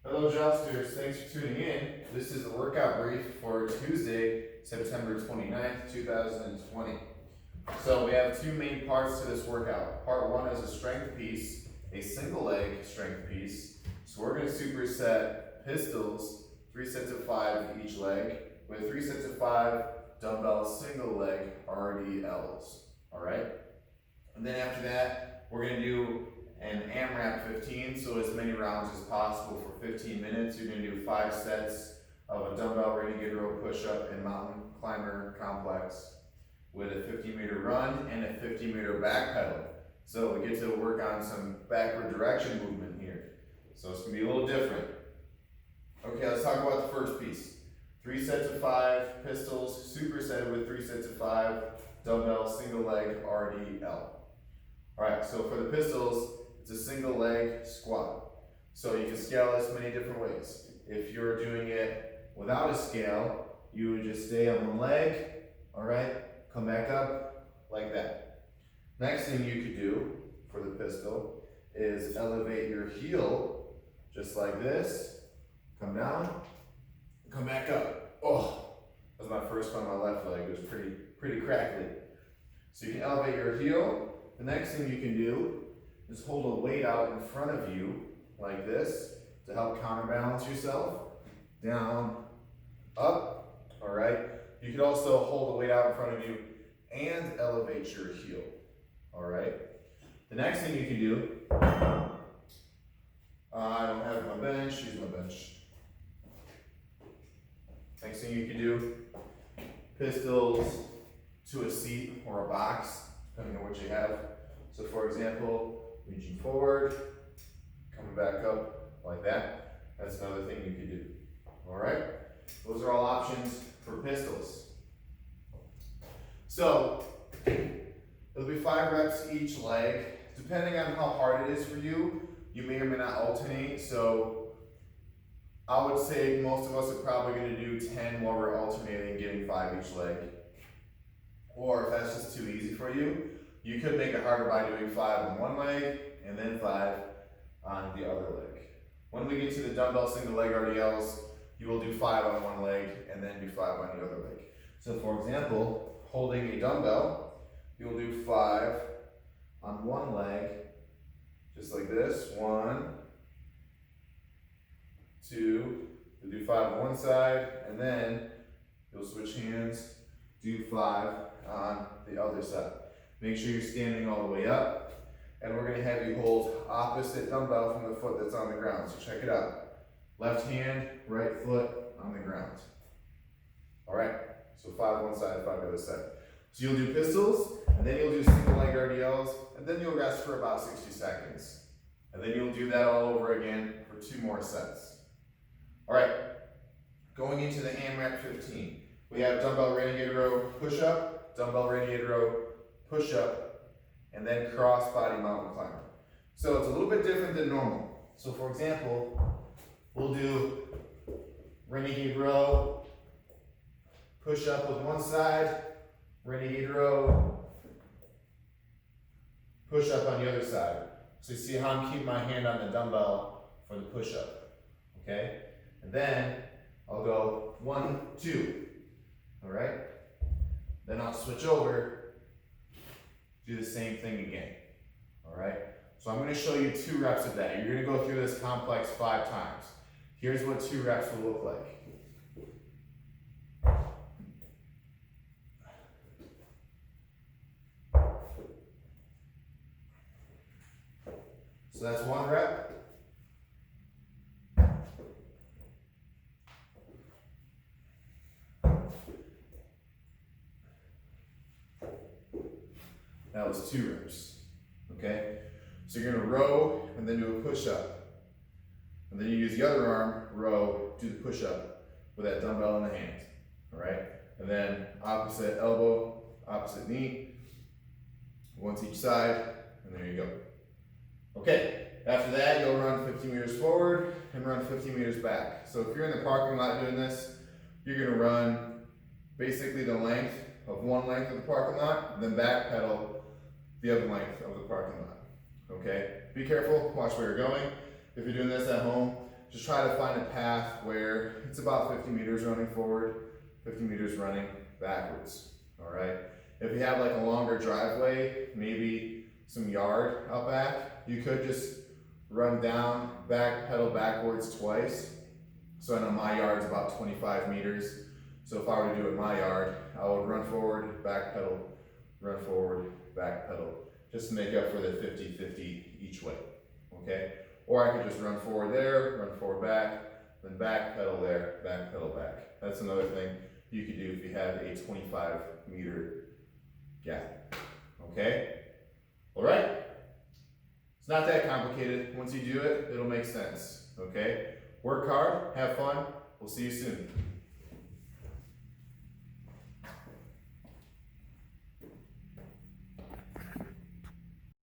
Hello Jousters, thanks for tuning in. This is the workout brief for Tuesday, September 29th, 2020. So we have two main parts to this workout. Part one is a strength piece, a single leg strength piece. So we're going to superset pistols, 3 sets of 5 each leg, with 3 sets of 5 dumbbell single leg RDLs. Alright? And then after that, we're going to do an AMRAP 15, so as many rounds as possible for 15 minutes. You're going to do 5 sets of a dumbbell Renegade row push-up and mountain climber complex with a 50-meter run and a 50-meter back pedal. So we get to work on some backward direction movement here. So it's going to be a little different. Okay, let's talk about the first piece. 3 sets of 5 pistols, supersetted with 3 sets of 5 dumbbell single leg RDL. Alright, so for the pistols, it's a single leg squat. So you can scale this many different ways. If you're doing it without a scale, you would just stay on one leg, alright, come back up like that. Next thing you could do for the pistol is elevate your heel just like this, come down, come back up. Oh, that was my first one on my left leg. It was pretty crackly. So you can elevate your heel. The next thing you can do is hold a weight out in front of you like this to help counterbalance yourself. Down, up, all right? You could also hold a weight out in front of you and elevate your heel, all right? The next thing you can do, I don't have my bench, use my bench. Next thing you can do, pistols to a seat or a box, depending on what you have. So for example, reaching forward, coming back up like that. That's another thing you could do. All right? Those are all options for pistols. So it'll be 5 reps each leg. Depending on how hard it is for you, you may or may not alternate. So I would say most of us are probably going to do 10 while we're alternating, getting 5 each leg. Or if that's just too easy for you, you could make it harder by doing 5 on one leg and then 5 on the other leg. When we get to the dumbbell single leg RDLs, you will do 5 on one leg and then do 5 on the other leg. So for example, holding a dumbbell, you'll do 5 on one leg, just like this. 1, 2, you'll do 5 on one side, and then you'll switch hands, do 5 on the other side. Make sure you're standing all the way up, and we're going to have you hold opposite dumbbell from the foot that's on the ground. So check it out. Left hand, right foot on the ground. All right, so 5 one side, 5 the other side. So you'll do pistols, and then you'll do single leg RDLs, and then you'll rest for about 60 seconds. And then you'll do that all over again for 2 more sets. All right, going into the AMRAP 15. We have dumbbell Renegade row push-up, dumbbell Renegade row push-up, and then crossbody mountain climber. So it's a little bit different than normal. So for example, we'll do Renegade row push-up with one side, Renegade row push-up on the other side. So you see how I'm keeping my hand on the dumbbell for the push-up, okay? And then I'll go 1, 2, all right? Then I'll switch over, do the same thing again, all right? So I'm going to show you 2 reps of that. You're going to go through this complex 5 times. Here's what 2 reps will look like. So that's 1 rep. That was 2 reps, okay? So you're gonna row and then do a push-up. And then you use the other arm, row, do the push-up with that dumbbell in the hand, all right? And then opposite elbow, opposite knee, once each side, and there you go. Okay, after that, you'll run 50 meters forward and run 50 meters back. So if you're in the parking lot doing this, you're gonna run basically the length of one length of the parking lot, and then backpedal the other length of the parking lot, okay? Be careful, watch where you're going. If you're doing this at home, just try to find a path where it's about 50 meters running forward, 50 meters running backwards, all right? If you have like a longer driveway, maybe some yard out back, you could just run down, back pedal backwards twice. So I know my yard's about 25 meters. So if I were to do it in my yard, I would run forward, back pedal, run forward, back pedal, just to make up for the 50-50 each way, okay? Or I could just run forward there, run forward back, then back pedal there, back pedal back. That's another thing you could do if you have a 25-meter gap, okay? All right? It's not that complicated. Once you do it, it'll make sense, okay? Work hard, have fun. We'll see you soon.